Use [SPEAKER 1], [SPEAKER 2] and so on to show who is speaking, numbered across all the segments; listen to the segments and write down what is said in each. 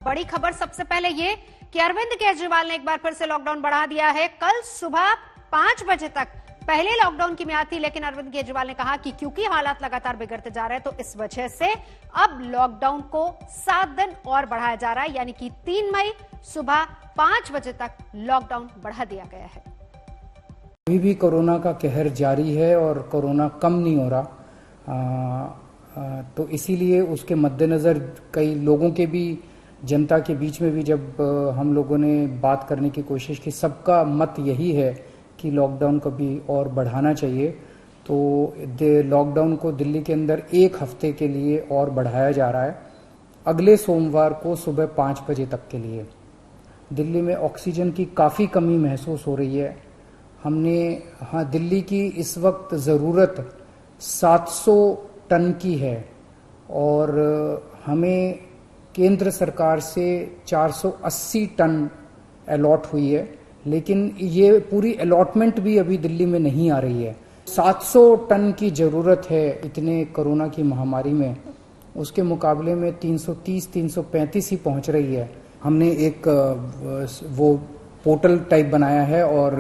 [SPEAKER 1] बड़ी खबर सबसे पहले ये कि अरविंद केजरीवाल ने एक बार फिर से लॉकडाउन बढ़ा दिया है। कल सुबह 5 बजे तक पहले लॉकडाउन की मियाद थी, लेकिन अरविंद केजरीवाल ने कहा कि क्योंकि हालात लगातार बिगड़ते जा रहे हैं तो इस वजह से अब लॉकडाउन को 7 दिन और बढ़ाया जा रहा है, यानी कि 3 मई सुबह 5 बजे तक लॉकडाउन बढ़ा दिया गया है।
[SPEAKER 2] अभी भी कोरोना का कहर जारी है और कोरोना कम नहीं हो रहा, तो इसीलिए उसके मद्देनजर कई लोगों के भी, जनता के बीच में भी जब हम लोगों ने बात करने की कोशिश की, सबका मत यही है कि लॉकडाउन को भी और बढ़ाना चाहिए। तो लॉकडाउन को दिल्ली के अंदर 1 हफ्ते के लिए और बढ़ाया जा रहा है, अगले सोमवार को सुबह 5 बजे तक के लिए। दिल्ली में ऑक्सीजन की काफ़ी कमी महसूस हो रही है। दिल्ली की इस वक्त ज़रूरत 700 टन की है और हमें केंद्र सरकार से 480 टन अलॉट हुई है, लेकिन ये पूरी अलॉटमेंट भी अभी दिल्ली में नहीं आ रही है। 700 टन की ज़रूरत है इतने कोरोना की महामारी में, उसके मुकाबले में 330-335 ही पहुंच रही है। हमने एक वो पोर्टल टाइप बनाया है और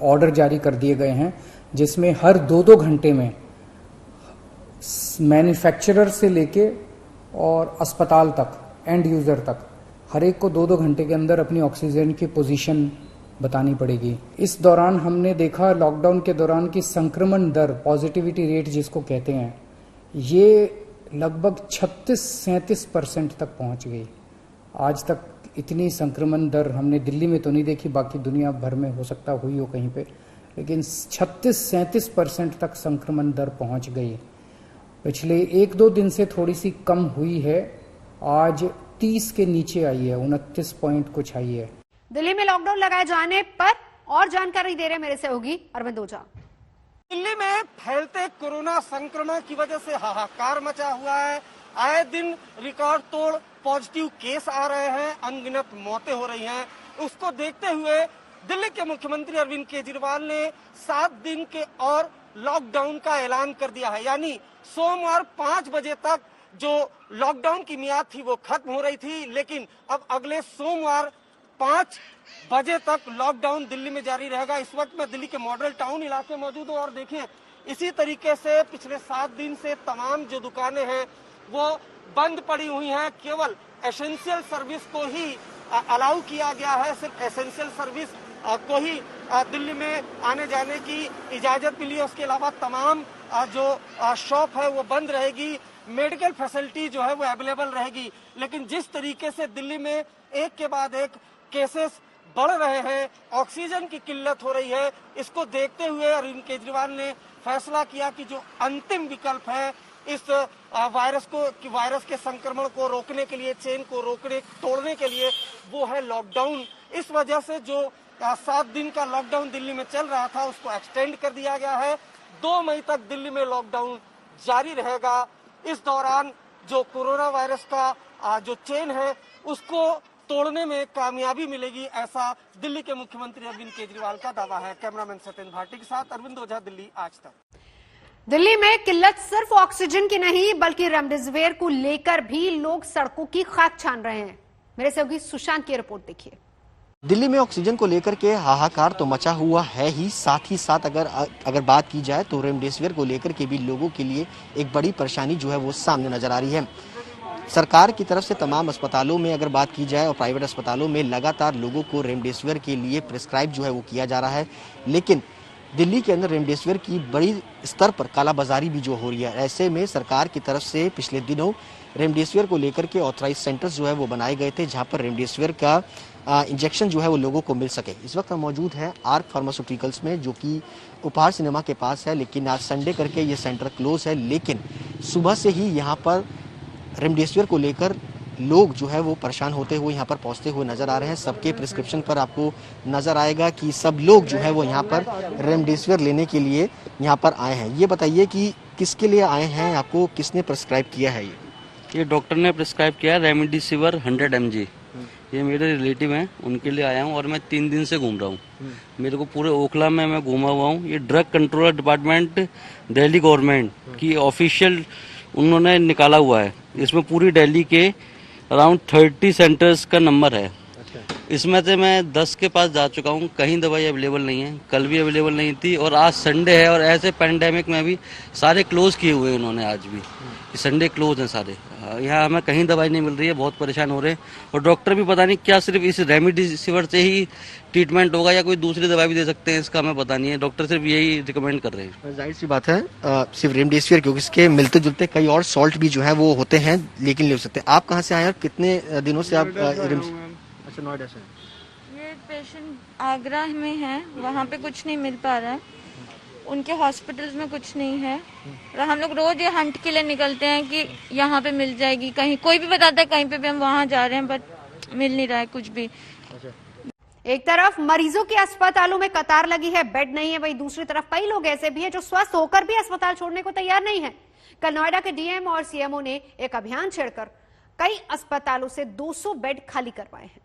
[SPEAKER 2] ऑर्डर जारी कर दिए गए हैं, जिसमें हर 2-2 घंटे में मैन्युफैक्चरर से लेके और अस्पताल तक, एंड यूजर तक, हर एक को 2-2 घंटे के अंदर अपनी ऑक्सीजन की पोजीशन बतानी पड़ेगी। इस दौरान हमने देखा, लॉकडाउन के दौरान, की संक्रमण दर, पॉजिटिविटी रेट जिसको कहते हैं, ये लगभग 36-37% तक पहुंच गई। आज तक इतनी संक्रमण दर हमने दिल्ली में तो नहीं देखी, बाकी दुनिया भर में हो सकता हुई हो कहीं पे, लेकिन 36-37% तक संक्रमण दर पहुंच गई। पिछले 1-2 दिन से थोड़ी सी कम हुई है, आज 30 के नीचे आई है, 29 पॉइंट कुछ आई है।
[SPEAKER 1] दिल्ली में लॉकडाउन लगाए जाने पर और जानकारी दे रहे मेरे सहयोगी अरविंद ओझा।
[SPEAKER 3] दिल्ली में फैलते कोरोना संक्रमण की वजह से हाहाकार मचा हुआ है। आए दिन रिकॉर्ड तोड़ पॉजिटिव केस आ रहे हैं, अनगिनत मौतें हो रही हैं। उसको देखते हुए दिल्ली के मुख्यमंत्री अरविंद केजरीवाल ने 7 दिन के और लॉकडाउन का ऐलान कर दिया है, यानी सोमवार 5 बजे तक जो लॉकडाउन की मियाद थी वो खत्म हो रही थी, लेकिन अब अगले सोमवार 5 बजे तक लॉकडाउन दिल्ली में जारी रहेगा। इस वक्त मैं दिल्ली के मॉडल टाउन इलाके में मौजूद हूँ और देखें, इसी तरीके से पिछले 7 दिन से तमाम जो दुकानें हैं वो बंद पड़ी हुई हैं। केवल एसेंशियल सर्विस को ही अलाउ किया गया है, सिर्फ एसेंशियल सर्विस को ही दिल्ली में आने जाने की इजाजत मिली है। उसके अलावा तमाम जो शॉप है वो बंद रहेगी, मेडिकल फैसिलिटी जो है वो अवेलेबल रहेगी। लेकिन जिस तरीके से दिल्ली में एक के बाद एक केसेस बढ़ रहे हैं, ऑक्सीजन की किल्लत हो रही है, इसको देखते हुए अरविंद केजरीवाल ने फैसला किया कि जो अंतिम विकल्प है इस वायरस के संक्रमण को रोकने के लिए, चेन को तोड़ने के लिए, वो है लॉकडाउन। इस वजह से जो 7 दिन का लॉकडाउन दिल्ली में चल रहा था उसको एक्सटेंड कर दिया गया है। 2 मई तक दिल्ली में लॉकडाउन जारी रहेगा। इस दौरान जो कोरोना वायरस का जो चेन है उसको तोड़ने में कामयाबी मिलेगी, ऐसा दिल्ली के मुख्यमंत्री अरविंद केजरीवाल का दावा है। कैमरामैन सत्येंद्र भाटी के साथ अरविंद ओझा, दिल्ली आज तक।
[SPEAKER 1] दिल्ली में किल्लत सिर्फ ऑक्सीजन की नहीं बल्कि रेमडेसिविर को लेकर भी लोग सड़कों की खाक छान रहे हैं। मेरे सहयोगी सुशांत की रिपोर्ट देखिए।
[SPEAKER 4] दिल्ली में ऑक्सीजन को लेकर के हाहाकार तो मचा हुआ है ही, साथ ही साथ अगर बात की जाए तो रेमडेसिविर को लेकर के भी लोगों के लिए एक बड़ी परेशानी जो है वो सामने नजर आ रही है। सरकार की तरफ से तमाम अस्पतालों में अगर बात की जाए और प्राइवेट अस्पतालों में लगातार लोगों को रेमडेसिविर के लिए प्रिस्क्राइब जो है वो किया जा रहा है, लेकिन दिल्ली के अंदर रेमडेसिविर की बड़ी स्तर पर कालाबाजारी भी जो हो रही है। ऐसे में सरकार की तरफ से पिछले दिनों रेमडेसिविर को लेकर के ऑथराइज सेंटर्स जो है वो बनाए गए थे, जहां पर रेमडेसिविर का इंजेक्शन जो है वो लोगों को मिल सके। इस वक्त हम मौजूद हैं आर्क फार्मास्यूटिकल्स में, जो कि उपहार सिनेमा के पास है, लेकिन आज संडे करके ये सेंटर क्लोज है। लेकिन सुबह से ही यहाँ पर रेमडेसिविर को लेकर लोग जो है वो परेशान होते हुए यहाँ पर पहुँचते हुए नजर आ रहे हैं। सबके प्रिस्क्रिप्शन पर आपको नजर आएगा कि सब लोग जो है वो यहाँ पर रेमडेसिविर लेने के लिए यहाँ पर आए हैं। ये बताइए कि किसके लिए आए हैं, आपको किसने प्रिस्क्राइब किया है?
[SPEAKER 5] ये डॉक्टर ने प्रिस्क्राइब किया है रेमडेसिविर 100 mg। ये मेरे रिलेटिव हैं, उनके लिए आया हूँ और मैं 3 दिन से घूम रहा हूँ। मेरे को पूरे ओखला में मैं घूमा हुआ हूँ। ये drug controller department Delhi government की ऑफिशियल उन्होंने निकाला हुआ है। इसमें पूरी दिल्ली के अराउंड 30 सेंटर्स का नंबर है। इसमें से मैं 10 के पास जा चुका हूँ, कहीं दवाई अवेलेबल नहीं है, कल भी अवेलेबल नहीं थी और आज संडे है और ऐसे पैंडेमिक में भी सारे क्लोज किए हुए हैं इन्होंने आज भी, संडे क्लोज हैं सारे। यहाँ हमें कहीं दवाई नहीं मिल रही है, बहुत परेशान हो रहे हैं और डॉक्टर भी पता नहीं क्या सिर्फ इस रेमडेसिविर से ही ट्रीटमेंट होगा या कोई दूसरी दवाई भी दे सकते हैं, इसका हमें पता नहीं है। डॉक्टर सिर्फ यही रिकमेंड कर रहे हैं।
[SPEAKER 4] जाहिर सी बात है सिर्फ रेमडेसिविर, क्योंकि इसके मिलते जुलते कई और सॉल्ट भी जो है वो होते हैं लेकिन ले सकते हैं। आप कहाँ से आए और कितने दिनों से आप अच्छा नोएडा से?
[SPEAKER 6] ये पेशेंट आगरा में है, वहाँ पे कुछ नहीं मिल पा रहा है, उनके हॉस्पिटल्स में कुछ नहीं है और हम लोग रोज ये हंट के लिए निकलते हैं कि यहाँ पे मिल जाएगी, कहीं कोई भी बताता है कहीं पे भी हम वहाँ जा रहे हैं, बट मिल नहीं रहा है कुछ भी।
[SPEAKER 1] एक तरफ मरीजों के अस्पतालों में कतार लगी है, बेड नहीं है, वहीं दूसरी तरफ कई लोग ऐसे भी हैं जो स्वस्थ होकर भी अस्पताल छोड़ने को तैयार नहीं है। कल नोएडा के डीएम और सीएमओ ने एक अभियान छेड़कर कई अस्पतालों से 200 बेड खाली करवाए हैं।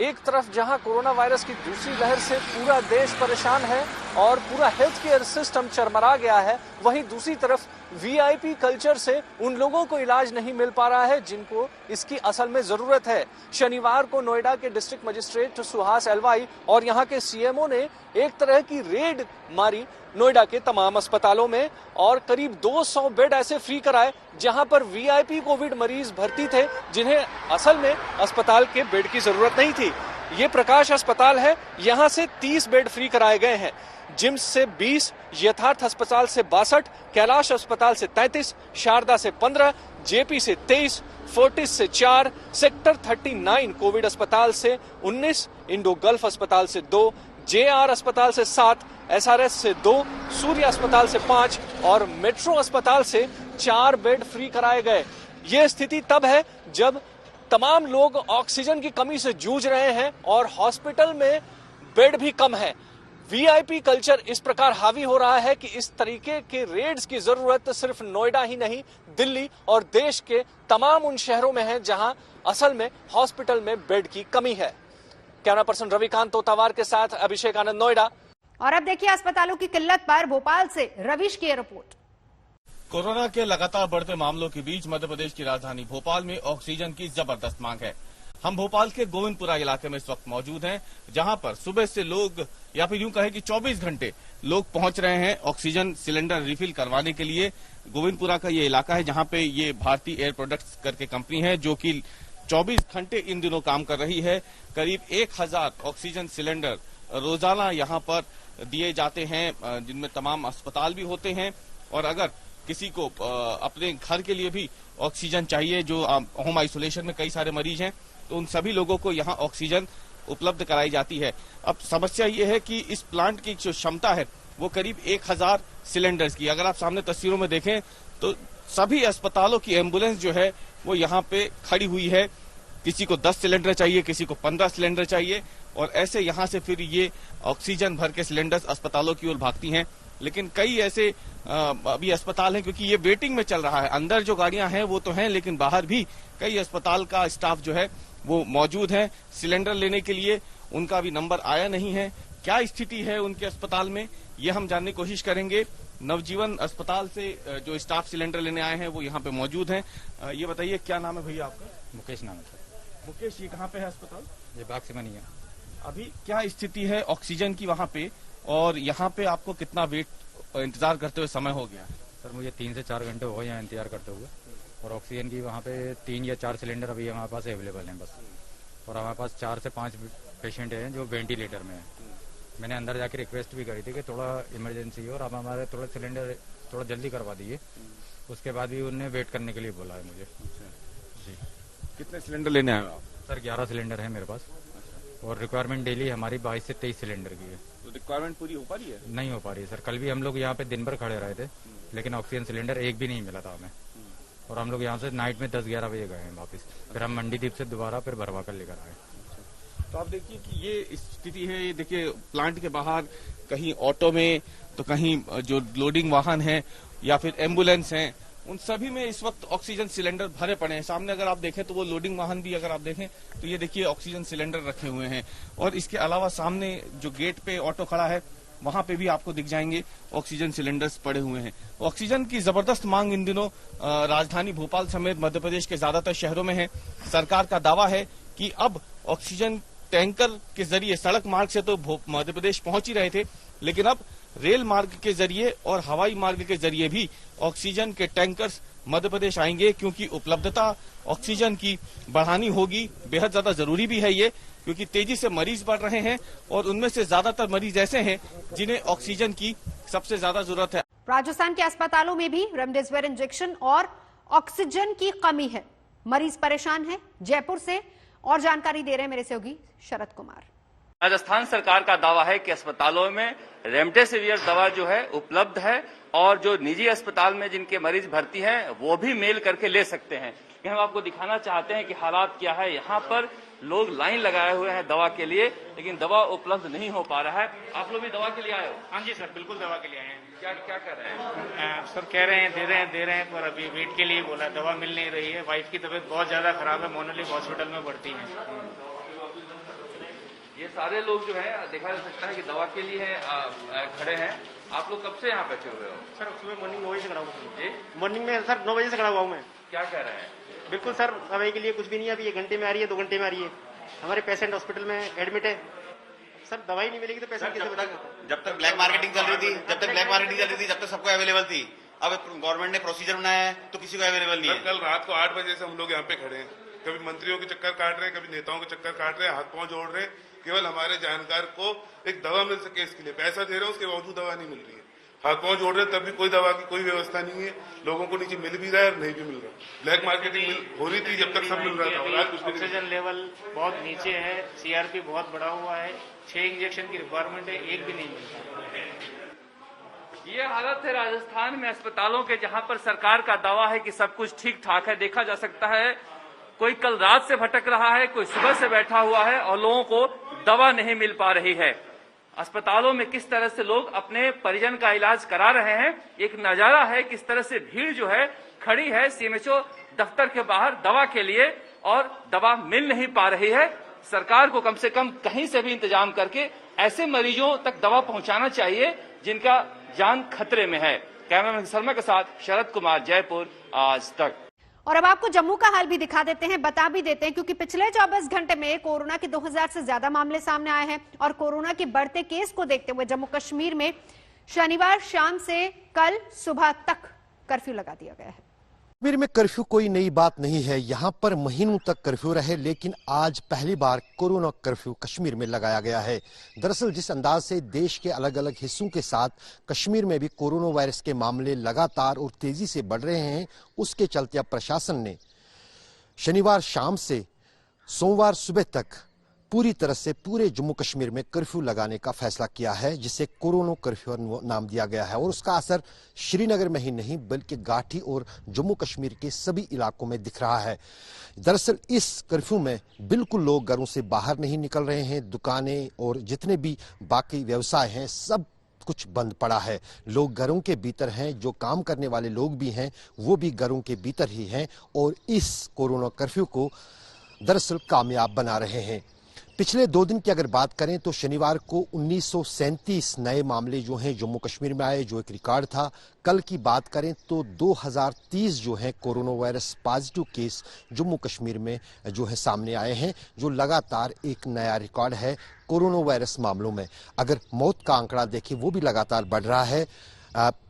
[SPEAKER 7] एक तरफ जहां कोरोना वायरस की दूसरी लहर से पूरा देश परेशान है और पूरा हेल्थ केयर सिस्टम चरमरा गया है, वहीं दूसरी तरफ वीआईपी कल्चर से उन लोगों को इलाज नहीं मिल पा रहा है जिनको इसकी असल में जरूरत है। शनिवार को नोएडा के डिस्ट्रिक्ट मजिस्ट्रेट सुहास एलवाई और यहां के सीएमओ ने एक तरह की रेड मारी नोएडा के तमाम अस्पतालों में और करीब 200 बेड ऐसे फ्री कराए जहां पर वीआईपी कोविड मरीज भर्ती थे जिन्हें असल में अस्पताल के बेड की जरूरत नहीं थी। ये प्रकाश अस्पताल है, यहां से 30 बेड फ्री कराए गए हैं। जिम्स से 20, यथार्थ अस्पताल से 62, कैलाश अस्पताल से 33, शारदा से 15, जेपी से 23, फोर्टिस से 4, सेक्टर 39 कोविड अस्पताल से 19, इंडो गल्फ अस्पताल से 2, जेआर अस्पताल से 7, एसआरएस से 2, सूर्य अस्पताल से 5 और मेट्रो अस्पताल से 4 बेड फ्री कराए गए। ये स्थिति तब है जब तमाम लोग ऑक्सीजन की कमी से जूझ रहे हैं और हॉस्पिटल में बेड भी कम है। वीआईपी कल्चर इस प्रकार हावी हो रहा है कि इस तरीके के रेड्स की जरूरत सिर्फ नोएडा ही नहीं, दिल्ली और देश के तमाम उन शहरों में है जहां असल में हॉस्पिटल में बेड की कमी है। कैमरा पर्सन रविकांत तोतावार के साथ अभिषेक आनंद, नोएडा।
[SPEAKER 1] और अब देखिए अस्पतालों की किल्लत पर भोपाल से रविश की रिपोर्ट।
[SPEAKER 8] कोरोना के लगातार बढ़ते मामलों के बीच मध्य प्रदेश की राजधानी भोपाल में ऑक्सीजन की जबरदस्त मांग है। हम भोपाल के गोविंदपुरा इलाके में इस वक्त मौजूद हैं, जहां पर सुबह से लोग या फिर यूं कहें कि 24 घंटे लोग पहुंच रहे हैं ऑक्सीजन सिलेंडर रिफिल करवाने के लिए। गोविंदपुरा का ये इलाका है जहां पे ये भारतीय एयर प्रोडक्ट्स करके कंपनी है जो कि 24 घंटे इन दिनों काम कर रही है। करीब 1000 ऑक्सीजन सिलेंडर रोजाना यहाँ पर दिए जाते हैं, जिनमें तमाम अस्पताल भी होते हैं और अगर किसी को अपने घर के लिए भी ऑक्सीजन चाहिए, जो होम आइसोलेशन में कई सारे मरीज हैं, तो उन सभी लोगों को यहाँ ऑक्सीजन उपलब्ध कराई जाती है। अब समस्या ये है कि इस प्लांट की जो क्षमता है वो करीब 1000 सिलेंडर्स की। अगर आप सामने तस्वीरों में देखें तो सभी अस्पतालों की एम्बुलेंस जो है वो यहाँ पे खड़ी हुई है। किसी को 10 सिलेंडर चाहिए, किसी को 15 सिलेंडर चाहिए और ऐसे यहाँ से फिर ये ऑक्सीजन भर के सिलेंडर्स अस्पतालों की ओर भागती हैं। लेकिन कई ऐसे अभी अस्पताल हैं, क्योंकि ये वेटिंग में चल रहा है। अंदर जो गाड़ियां हैं वो तो हैं, लेकिन बाहर भी कई अस्पताल का स्टाफ जो है वो मौजूद है सिलेंडर लेने के लिए। उनका भी नंबर आया नहीं है। क्या स्थिति है उनके अस्पताल में, ये हम जानने की कोशिश करेंगे। नवजीवन अस्पताल से जो स्टाफ सिलेंडर लेने आए हैं वो यहाँ पे मौजूद हैं। ये बताइए क्या नाम है भैया आपका?
[SPEAKER 9] मुकेश नाम है सर।
[SPEAKER 8] मुकेश, ये कहाँ पे है अस्पताल?
[SPEAKER 9] ये बाग से बनी है।
[SPEAKER 8] अभी क्या स्थिति है ऑक्सीजन की वहाँ पे, और यहाँ पे आपको कितना वेट इंतजार करते हुए समय हो गया?
[SPEAKER 9] सर मुझे 3 से 4 घंटे हो गए यहाँ इंतजार करते हुए और ऑक्सीजन की वहाँ पे 3 या 4 सिलेंडर अभी हमारे पास अवेलेबल हैं बस। और हमारे पास 4 से 5 पेशेंट हैं जो वेंटिलेटर में हैं। मैंने अंदर जाके रिक्वेस्ट भी करी थी कि थोड़ा इमरजेंसी हो और आप हमारे थोड़ा सिलेंडर थोड़ा जल्दी करवा दीजिए। उसके बाद भी उन्होंने वेट करने के लिए बोला है मुझे। जी।
[SPEAKER 8] कितने सिलेंडर लेने आए हो आप?
[SPEAKER 9] सर 11 सिलेंडर है मेरे पास और रिक्वायरमेंट डेली हमारी 22 से 23 सिलेंडर की है।
[SPEAKER 8] तो रिक्वायरमेंट पूरी हो पा रही है?
[SPEAKER 9] नहीं हो पा रही है सर। कल भी हम लोग यहाँ पे दिन भर खड़े रहे थे लेकिन ऑक्सीजन सिलेंडर एक भी नहीं मिला था हमें और हम लोग यहाँ से नाइट में 10-11 बजे गए हैं वापस। फिर हम मंडी द्वीप से दोबारा फिर भरवा कर लेकर आए।
[SPEAKER 8] तो आप देखिए कि ये स्थिति है। ये देखिए प्लांट के बाहर कहीं ऑटो में तो कहीं जो लोडिंग वाहन है या फिर एम्बुलेंस है, उन सभी में इस वक्त ऑक्सीजन सिलेंडर भरे पड़े हैं। सामने अगर आप देखें तो वो लोडिंग वाहन भी अगर आप देखें तो ये देखिए ऑक्सीजन सिलेंडर रखे हुए हैं। और इसके अलावा सामने जो गेट पे ऑटो खड़ा है वहां पे भी आपको दिख जाएंगे ऑक्सीजन सिलेंडर्स पड़े हुए हैं। ऑक्सीजन की जबरदस्त मांग इन दिनों राजधानी भोपाल समेत मध्य प्रदेश के ज्यादातर शहरों में है। सरकार का दावा है कि अब ऑक्सीजन टैंकर के जरिए, सड़क मार्ग से तो मध्य प्रदेश पहुंच ही रहे थे, लेकिन अब रेल मार्ग के जरिए और हवाई मार्ग के जरिए भी ऑक्सीजन के टैंकर्स मध्य प्रदेश आएंगे, क्योंकि उपलब्धता ऑक्सीजन की बढ़ानी होगी। बेहद ज्यादा जरूरी भी है ये, क्योंकि तेजी से मरीज बढ़ रहे हैं और उनमें से ज्यादातर मरीज ऐसे हैं जिन्हें ऑक्सीजन की सबसे ज्यादा जरूरत है।
[SPEAKER 1] राजस्थान के अस्पतालों में भी रेमडेसिविर इंजेक्शन और ऑक्सीजन की कमी है, मरीज परेशान है। जयपुर से और जानकारी दे रहे हैं मेरे सहयोगी शरद कुमार।
[SPEAKER 10] राजस्थान सरकार का दावा है कि अस्पतालों में रेमडेसिविर दवा जो है उपलब्ध है और जो निजी अस्पताल में जिनके मरीज भर्ती हैं वो भी मेल करके ले सकते हैं। हम आपको दिखाना चाहते हैं कि हालात क्या है। यहाँ पर लोग लाइन लगाए हुए हैं दवा के लिए, लेकिन दवा उपलब्ध नहीं हो पा रहा है। आप लोग भी दवा के लिए आए हो?
[SPEAKER 11] हाँ जी सर, बिल्कुल दवा के लिए आए हैं।
[SPEAKER 10] क्या क्या कर रहे हैं?
[SPEAKER 11] सर कह रहे हैं दे रहे हैं पर अभी वेट के लिए बोला, दवा मिल नहीं रही है। वाइफ की तबीयत बहुत ज्यादा खराब है, मोनोलिक हॉस्पिटल में भर्ती है।
[SPEAKER 10] ये सारे लोग जो है देखा जा सकता है कि दवा के लिए खड़े हैं। आप लोग कब से यहाँ बैठे हुए हो?
[SPEAKER 11] सर सुबह मॉर्निंग 9 बजे से खड़ा हुआ
[SPEAKER 10] जी?
[SPEAKER 11] मॉर्निंग में सर 9 बजे से खड़ा हुआ हूँ मैं।
[SPEAKER 10] क्या कह रहे हैं?
[SPEAKER 11] बिल्कुल सर, दवाई के लिए कुछ भी नहीं है। अभी 1 घंटे में आ रही है, 2 घंटे में आ रही है। हमारे पेशेंट हॉस्पिटल में एडमिट है। सर दवाई नहीं मिलेगी तो पेशेंट कैसे बचेगा?
[SPEAKER 12] जब तक ब्लैक मार्केटिंग चल रही थी, जब तक सबको अवेलेबल थी। अब गवर्नमेंट ने प्रोसीजर बनाया है तो किसी को अवेलेबल नहीं है।
[SPEAKER 13] कल रात को 8 बजे से हम लोग यहाँ पे खड़े हैं। कभी मंत्रियों के चक्कर काट रहे हैं, कभी नेताओं के चक्कर काट रहे हैं, हाथ पांव जोड़ रहे हैं। केवल हमारे जानकार को एक दवा मिल सके इसके लिए पैसा दे रहे हैं, उसके बावजूद दवा नहीं मिल रही है। हाथ पांव जोड़ रहे हैं, तब भी कोई दवा की कोई व्यवस्था नहीं है। लोगों को नीचे मिल भी रहा है और नहीं भी मिल रहा। ब्लैक मार्केटिंग हो रही थी जब तक सब मिल रहा था।
[SPEAKER 11] ऑक्सीजन लेवल बहुत नीचे है, सीआरपी बहुत बढ़ा हुआ है। 6 इंजेक्शन की रिक्वायरमेंट है, एक भी नहीं मिलता।
[SPEAKER 10] ये हालत है राजस्थान में अस्पतालों के, जहां पर सरकार का दावा है कि सब कुछ ठीक ठाक है। देखा जा सकता है कोई कल रात से भटक रहा है, कोई सुबह से बैठा हुआ है और लोगों को दवा नहीं मिल पा रही है। अस्पतालों में किस तरह से लोग अपने परिजन का इलाज करा रहे हैं, एक नजारा है। किस तरह से भीड़ जो है खड़ी है सीएमएचओ दफ्तर के बाहर दवा के लिए और दवा मिल नहीं पा रही है। सरकार को कम से कम कहीं से भी इंतजाम करके ऐसे मरीजों तक दवा पहुंचाना चाहिए जिनका जान खतरे में है। कैमरामैन शर्मा के साथ शरद कुमार, जयपुर, आज तक।
[SPEAKER 1] और अब आपको जम्मू का हाल भी दिखा देते हैं, बता भी देते हैं, क्योंकि पिछले 24 घंटे में कोरोना के 2000 से ज्यादा मामले सामने आए हैं और कोरोना के बढ़ते केस को देखते हुए जम्मू कश्मीर में शनिवार शाम से कल सुबह तक कर्फ्यू लगा दिया गया है।
[SPEAKER 4] कश्मीर में कर्फ्यू कोई नई बात नहीं है। यहाँ पर महीनों तक कर्फ्यू रहे, लेकिन आज पहली बार कोरोना कर्फ्यू कश्मीर में लगाया गया है। दरअसल जिस अंदाज से देश के अलग अलग हिस्सों के साथ कश्मीर में भी कोरोना वायरस के मामले लगातार और तेजी से बढ़ रहे हैं, उसके चलते अब प्रशासन ने शनिवार शाम से सोमवार सुबह तक पूरी तरह से पूरे जम्मू कश्मीर में कर्फ्यू लगाने का फैसला किया है, जिसे कोरोना कर्फ्यू नाम दिया गया है। और उसका असर श्रीनगर में ही नहीं बल्कि घाटी और जम्मू कश्मीर के सभी इलाकों में दिख रहा है। दरअसल इस कर्फ्यू में बिल्कुल लोग घरों से बाहर नहीं निकल रहे हैं। दुकानें और जितने भी बाकी व्यवसाय हैं सब कुछ बंद पड़ा है। लोग घरों के भीतर हैं, जो काम करने वाले लोग भी हैं वो भी घरों के भीतर ही हैं और इस कोरोना कर्फ्यू को दरअसल कामयाब बना रहे हैं। पिछले 2 दिन की अगर बात करें तो शनिवार को 1937 नए मामले जो हैं जम्मू कश्मीर में आए, जो एक रिकॉर्ड था। कल की बात करें तो 2030 जो है corona virus positive case Jammu Kashmir में जो है सामने आए हैं, जो लगातार एक नया रिकॉर्ड है कोरोना वायरस मामलों में। अगर मौत का आंकड़ा देखें वो भी लगातार बढ़ रहा है।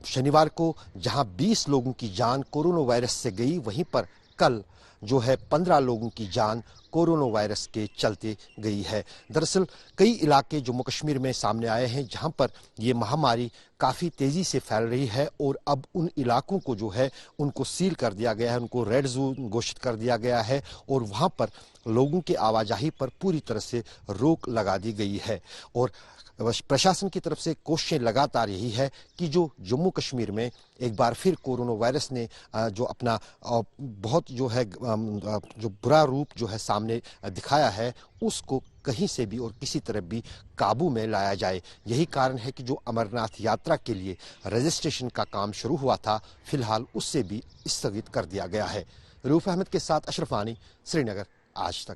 [SPEAKER 4] शनिवार को जहां 20 लोगों की जान कोरोना वायरस से गई, वहीं पर कल जो है 15 लोगों की जान कोरोना वायरस के चलते गई है। दरअसल कई इलाके जम्मू कश्मीर में सामने आए हैं जहां पर ये महामारी काफ़ी तेज़ी से फैल रही है और अब उन इलाकों को जो है उनको सील कर दिया गया है, उनको रेड जोन घोषित कर दिया गया है और वहां पर लोगों की आवाजाही पर पूरी तरह से रोक लगा दी गई है। और प्रशासन की तरफ से कोशिशें लगातार यही है कि जो जम्मू कश्मीर में एक बार फिर कोरोना वायरस ने जो अपना बहुत जो है जो बुरा रूप जो है सामने दिखाया है, उसको कहीं से भी और किसी तरह भी काबू में लाया जाए। यही कारण है कि जो अमरनाथ यात्रा के लिए रजिस्ट्रेशन का काम शुरू हुआ था, फिलहाल उससे भी स्थगित कर दिया गया है। रूफ अहमद के साथ अशरफ आनी, श्रीनगर, आज तक।